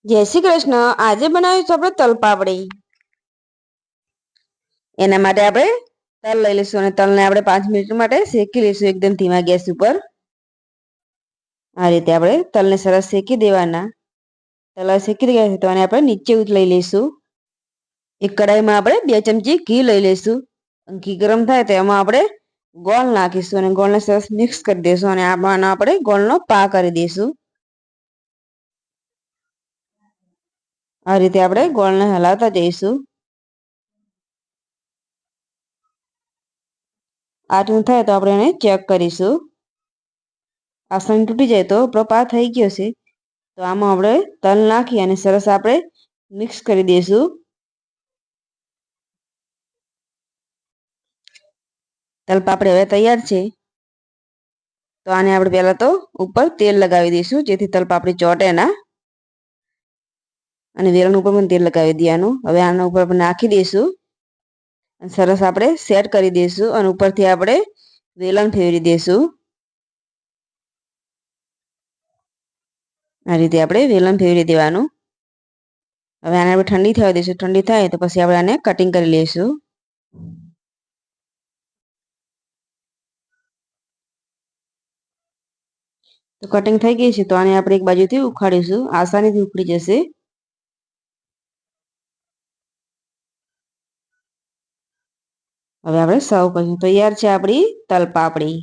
જય શ્રી કૃષ્ણ। આજે બનાવીશું આપણે તલપાપડી। એના માટે આપણે તલ લઈ લઈશું અને તલને આપણે 5 મિનિટ માટે શેકી લઈશું એકદમ ધીમા ગેસ ઉપર। આ રીતે આપણે તલને સરસ શેકી દેવાના। તલ શેકી ગયા છે તો આને આપણે નીચે લઈ લઈશું। એક કડાઈમાં આપણે 2 ચમચી ઘી લઈ લઈશું। ઘી ગરમ થાય તો એમાં આપણે ગોળ નાખીશું અને ગોળને સરસ મિક્સ કરી દઈશું અને આનો આપણે ગોળનો પા કરી દઈશું। આ રીતે આપણે ગોળને હલાવતા જઈશું। આટલું થાય તો આપણે એને ચેક કરીશું। આસન તૂટી જાય તો આપણો પા થઈ ગયો છે। તો આમાં આપણે તલ નાખી અને સરસ આપણે મિક્સ કરી દઈશું। તલપાપડી હવે તૈયાર છે। તો આને આપણે પહેલા તો ઉપર તેલ લગાવી દઈશું જેથી તલપાપડી ચોટે ના। અને વેલણ ઉપર પણ તેલ લગાવી દેવાનું। હવે આના ઉપર આપણે નાખી દઈશું સરસ આપણે સેટ કરી દઈશું અને ઉપરથી આપણે વેલણ ફેરવી દઈશું। આ રીતે આપણે વેલણ ફેરવી દેવાનું। હવે આને આપણે ઠંડી થવા દઈશું। ઠંડી થાય તો પછી આપણે આને કટિંગ કરી લઈશું। તો કટિંગ થઈ ગઈ છે તો આને આપણે એક બાજુથી ઉખાડીશું। આસાનીથી ઉખડી જશે। હવે આપણે સર્વ કરીશું। તૈયાર છે આપણી તલપાપડી।